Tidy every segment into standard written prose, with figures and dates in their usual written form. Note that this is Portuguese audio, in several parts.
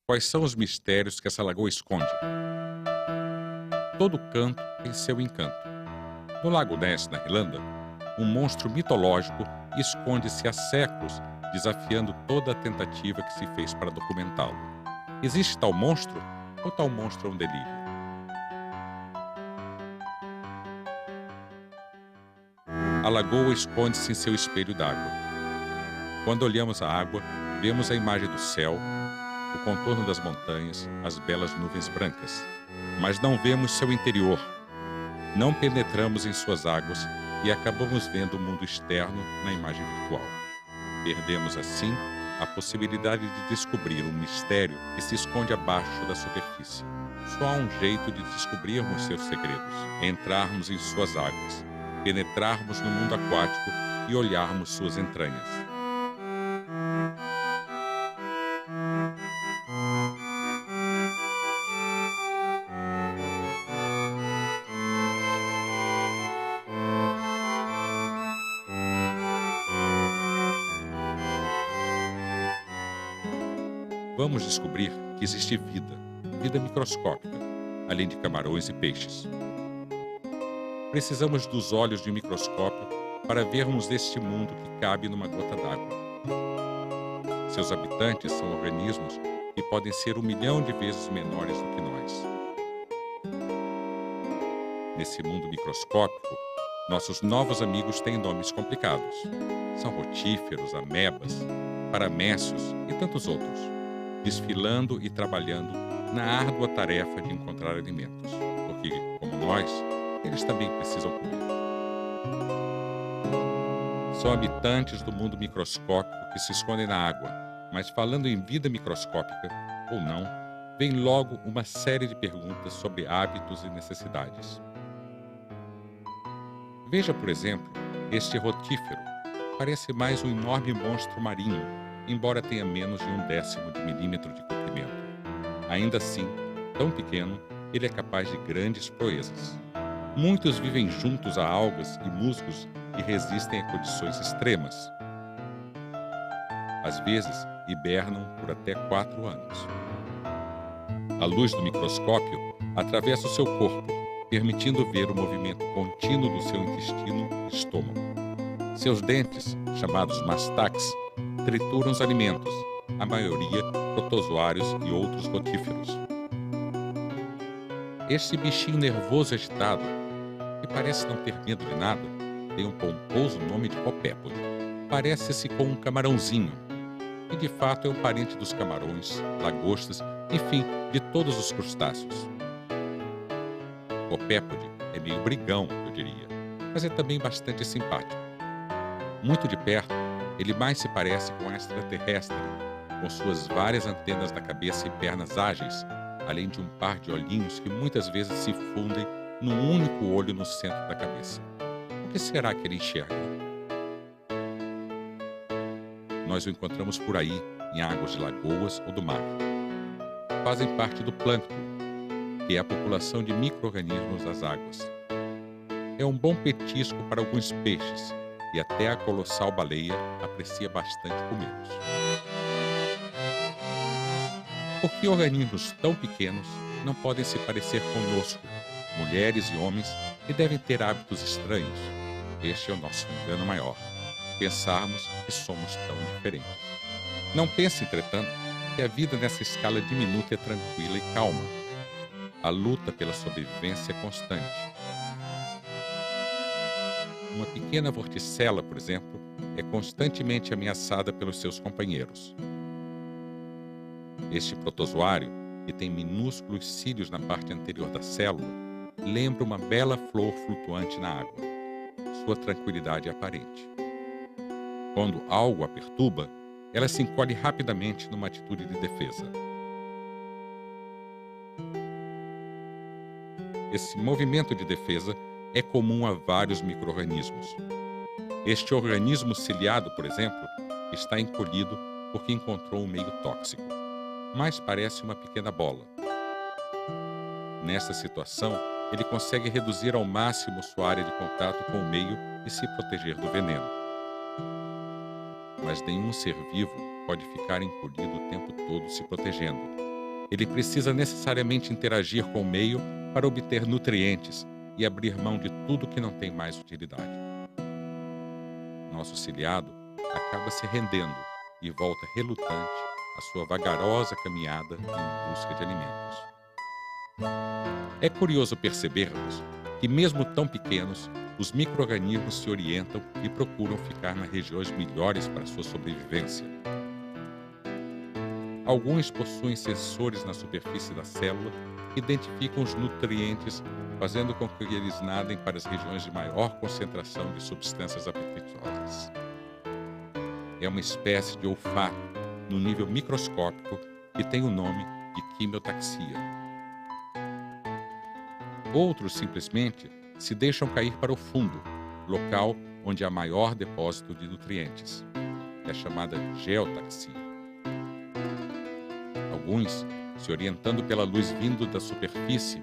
Quais são os mistérios que essa lagoa esconde? Todo canto tem seu encanto. No Lago Ness, na Irlanda, um monstro mitológico esconde-se há séculos, desafiando toda a tentativa que se fez para documentá-lo. Existe tal monstro ou tal monstro é um delírio? A lagoa esconde-se em seu espelho d'água. Quando olhamos a água, vemos a imagem do céu, o contorno das montanhas, as belas nuvens brancas. Mas não vemos seu interior. Não penetramos em suas águas e acabamos vendo o mundo externo na imagem virtual. Perdemos, assim, a possibilidade de descobrir um mistério que se esconde abaixo da superfície. Só há um jeito de descobrirmos seus segredos: entrarmos em suas águas, penetrarmos no mundo aquático e olharmos suas entranhas. Vamos descobrir que existe vida, vida microscópica, além de camarões e peixes. Precisamos dos olhos de microscópio para vermos este mundo que cabe numa gota d'água. Seus habitantes são organismos que podem ser 1 milhão de vezes menores do que nós. Nesse mundo microscópico, nossos novos amigos têm nomes complicados. São rotíferos, amebas, paramécios e tantos outros, desfilando e trabalhando na árdua tarefa de encontrar alimentos, porque, como nós, eles também precisam comer. São habitantes do mundo microscópico que se escondem na água, mas falando em vida microscópica, ou não, vem logo uma série de perguntas sobre hábitos e necessidades. Veja, por exemplo, este rotífero. Parece mais um enorme monstro marinho, embora tenha menos de 1/10 de milímetro de comprimento. Ainda assim, tão pequeno, ele é capaz de grandes proezas. Muitos vivem juntos a algas e musgos e resistem a condições extremas. Às vezes, hibernam por até 4 anos. A luz do microscópio atravessa o seu corpo, permitindo ver o movimento contínuo do seu intestino e estômago. Seus dentes, chamados mastax, trituram os alimentos, a maioria protozoários e outros rotíferos. Este bichinho nervoso e agitado, que parece não ter medo de nada, tem um pomposo nome de copépode. Parece-se com um camarãozinho, e de fato é um parente dos camarões, lagostas, enfim, de todos os crustáceos. Copépode é meio brigão, eu diria, mas é também bastante simpático. Muito de perto, ele mais se parece com um extraterrestre, com suas várias antenas na cabeça e pernas ágeis, além de um par de olhinhos que muitas vezes se fundem num único olho no centro da cabeça. O que será que ele enxerga? Nós o encontramos por aí, em águas de lagoas ou do mar. Fazem parte do plâncton, que é a população de micro-organismos das águas. É um bom petisco para alguns peixes, e até a colossal baleia aprecia bastante comê-los. Por que organismos tão pequenos não podem se parecer conosco, mulheres e homens, que devem ter hábitos estranhos? Este é o nosso engano maior, pensarmos que somos tão diferentes. Não pense, entretanto, que a vida nessa escala diminuta é tranquila e calma. A luta pela sobrevivência é constante. Uma pequena vorticela, por exemplo, é constantemente ameaçada pelos seus companheiros. Este protozoário, que tem minúsculos cílios na parte anterior da célula, lembra uma bela flor flutuante na água. Sua tranquilidade é aparente. Quando algo a perturba, ela se encolhe rapidamente numa atitude de defesa. Esse movimento de defesa é comum a vários micro-organismos. Este organismo ciliado, por exemplo, está encolhido porque encontrou um meio tóxico, mas parece uma pequena bola. Nessa situação, ele consegue reduzir ao máximo sua área de contato com o meio e se proteger do veneno. Mas nenhum ser vivo pode ficar encolhido o tempo todo se protegendo. Ele precisa necessariamente interagir com o meio para obter nutrientes e abrir mão de tudo que não tem mais utilidade. Nosso ciliado acaba se rendendo e volta relutante à sua vagarosa caminhada em busca de alimentos. É curioso percebermos que, mesmo tão pequenos, os micro-organismos se orientam e procuram ficar nas regiões melhores para sua sobrevivência. Alguns possuem sensores na superfície da célula que identificam os nutrientes, fazendo com que eles nadem para as regiões de maior concentração de substâncias apetitosas. É uma espécie de olfato no nível microscópico que tem o nome de quimiotaxia. Outros simplesmente se deixam cair para o fundo, local onde há maior depósito de nutrientes. É chamada geotaxia. Alguns, se orientando pela luz vindo da superfície,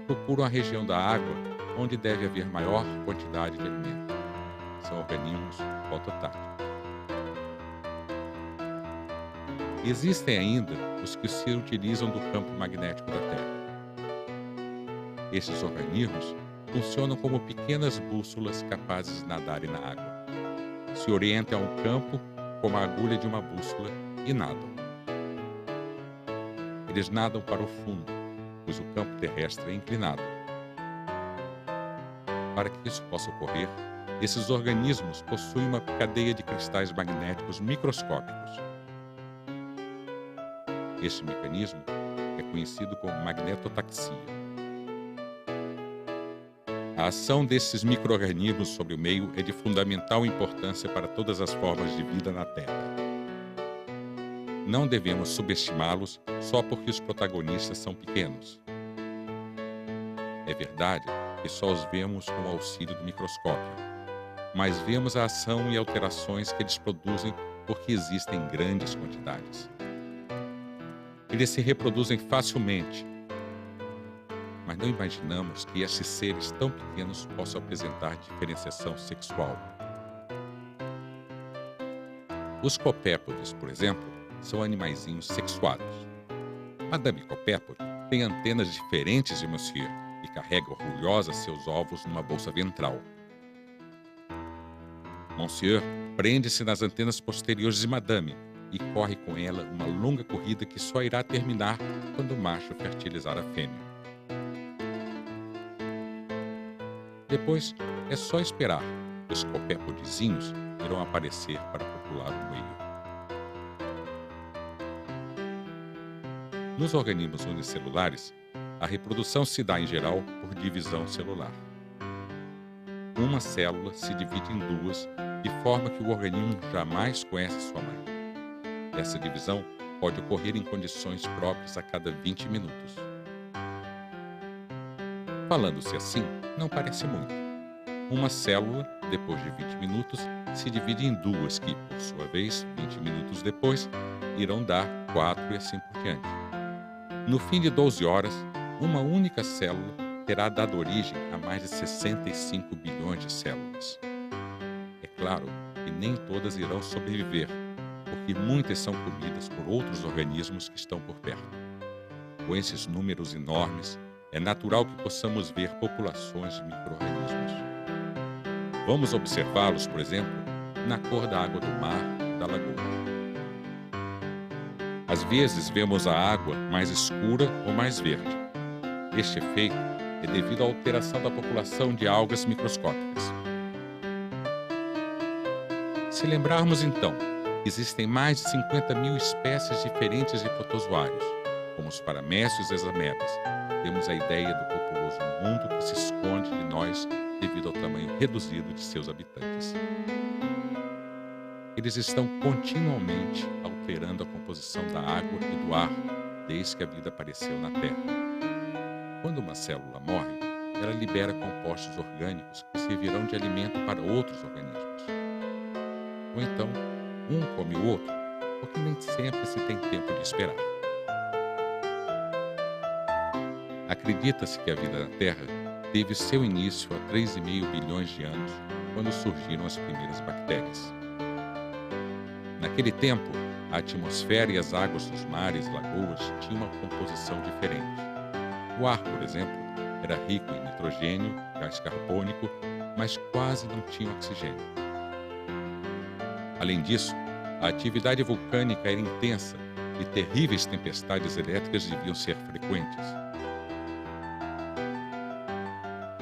procuram a região da água onde deve haver maior quantidade de alimento. São organismos fototáticos. Existem ainda os que se utilizam do campo magnético da Terra. Esses organismos funcionam como pequenas bússolas capazes de nadarem na água. Se orientam ao campo como a agulha de uma bússola e nadam. Eles nadam para o fundo, pois o campo terrestre é inclinado. Para que isso possa ocorrer, esses organismos possuem uma cadeia de cristais magnéticos microscópicos. Este mecanismo é conhecido como magnetotaxia. A ação desses micro-organismos sobre o meio é de fundamental importância para todas as formas de vida na Terra. Não devemos subestimá-los só porque os protagonistas são pequenos. É verdade que só os vemos com o auxílio do microscópio, mas vemos a ação e alterações que eles produzem porque existem em grandes quantidades. Eles se reproduzem facilmente, mas não imaginamos que esses seres tão pequenos possam apresentar diferenciação sexual. Os copépodes, por exemplo, são animaizinhos sexuados. Madame Copépode tem antenas diferentes de Monsieur e carrega orgulhosa seus ovos numa bolsa ventral. Monsieur prende-se nas antenas posteriores de Madame e corre com ela uma longa corrida que só irá terminar quando o macho fertilizar a fêmea. Depois, é só esperar. Os copépodezinhos irão aparecer para popular o meio. Nos organismos unicelulares, a reprodução se dá, em geral, por divisão celular. Uma célula se divide em duas, de forma que o organismo jamais conhece sua mãe. Essa divisão pode ocorrer em condições próprias a cada 20 minutos. Falando-se assim, não parece muito. Uma célula, depois de 20 minutos, se divide em duas que, por sua vez, 20 minutos depois, irão dar 4 e assim por diante. No fim de 12 horas, uma única célula terá dado origem a mais de 65 bilhões de células. É claro que nem todas irão sobreviver, porque muitas são comidas por outros organismos que estão por perto. Com esses números enormes, é natural que possamos ver populações de micro-organismos. Vamos observá-los, por exemplo, na cor da água do mar ou da lagoa. Às vezes vemos a água mais escura ou mais verde. Este efeito é devido à alteração da população de algas microscópicas. Se lembrarmos então, existem mais de 50 mil espécies diferentes de protozoários, como os paramécios e as amebas. Temos a ideia do populoso mundo que se esconde de nós devido ao tamanho reduzido de seus habitantes. Eles estão continuamente alterando a composição da água e do ar desde que a vida apareceu na Terra. Quando uma célula morre, ela libera compostos orgânicos que servirão de alimento para outros organismos. Ou então, um come o outro, porque nem sempre se tem tempo de esperar. Acredita-se que a vida na Terra teve seu início há 3,5 bilhões de anos, quando surgiram as primeiras bactérias. Naquele tempo, A atmosfera e as águas dos mares e lagoas tinham uma composição diferente. O ar, por exemplo, era rico em nitrogênio, gás carbônico, mas quase não tinha oxigênio. Além disso, a atividade vulcânica era intensa e terríveis tempestades elétricas deviam ser frequentes.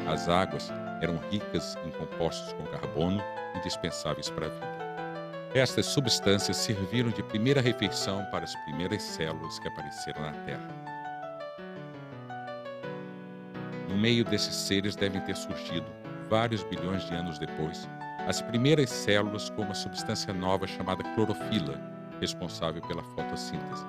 As águas eram ricas em compostos com carbono, indispensáveis para a vida. Estas substâncias serviram de primeira refeição para as primeiras células que apareceram na Terra. No meio desses seres devem ter surgido, vários bilhões de anos depois, as primeiras células com uma substância nova chamada clorofila, responsável pela fotossíntese.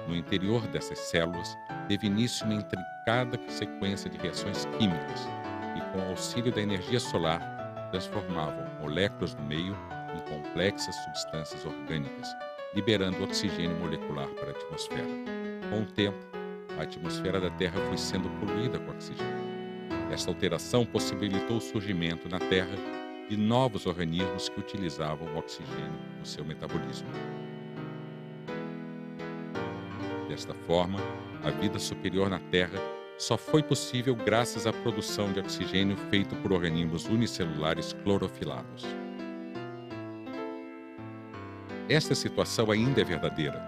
No interior dessas células, teve início uma intrincada sequência de reações químicas e, com o auxílio da energia solar, transformavam moléculas do meio em complexas substâncias orgânicas, liberando oxigênio molecular para a atmosfera. Com o tempo, a atmosfera da Terra foi sendo poluída com oxigênio. Esta alteração possibilitou o surgimento na Terra de novos organismos que utilizavam o oxigênio no seu metabolismo. Desta forma, a vida superior na Terra só foi possível graças à produção de oxigênio feito por organismos unicelulares clorofilados. Esta situação ainda é verdadeira.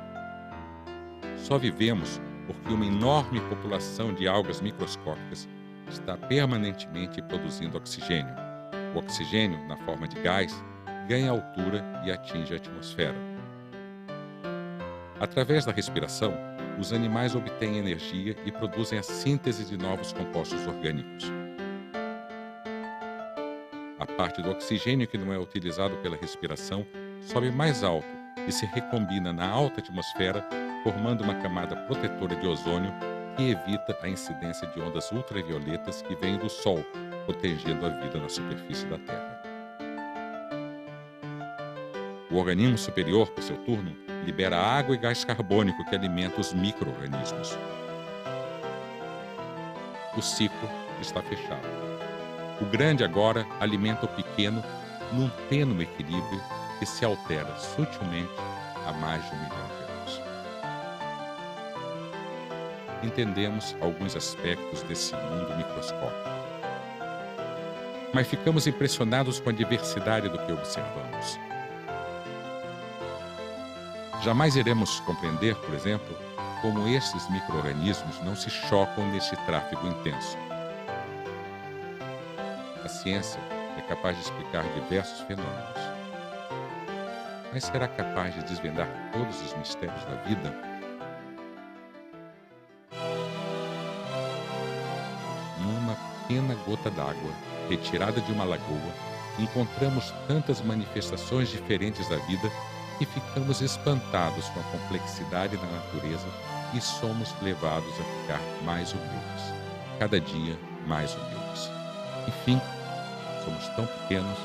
Só vivemos porque uma enorme população de algas microscópicas está permanentemente produzindo oxigênio. O oxigênio, na forma de gás, ganha altura e atinge a atmosfera. Através da respiração, os animais obtêm energia e produzem a síntese de novos compostos orgânicos. A parte do oxigênio que não é utilizado pela respiração sobe mais alto e se recombina na alta atmosfera, formando uma camada protetora de ozônio que evita a incidência de ondas ultravioletas que vêm do Sol, protegendo a vida na superfície da Terra. O organismo superior, por seu turno, libera água e gás carbônico que alimenta os micro-organismos. O ciclo está fechado. O grande agora alimenta o pequeno num tênue equilíbrio que se altera sutilmente há mais de 1 milhão de anos. Entendemos alguns aspectos desse mundo microscópico, mas ficamos impressionados com a diversidade do que observamos. Jamais iremos compreender, por exemplo, como esses micro-organismos não se chocam neste tráfego intenso. A ciência é capaz de explicar diversos fenômenos. Mas será capaz de desvendar todos os mistérios da vida? Numa pequena gota d'água, retirada de uma lagoa, encontramos tantas manifestações diferentes da vida e ficamos espantados com a complexidade da natureza e somos levados a ficar mais humildes, cada dia mais humildes. Enfim, somos tão pequenos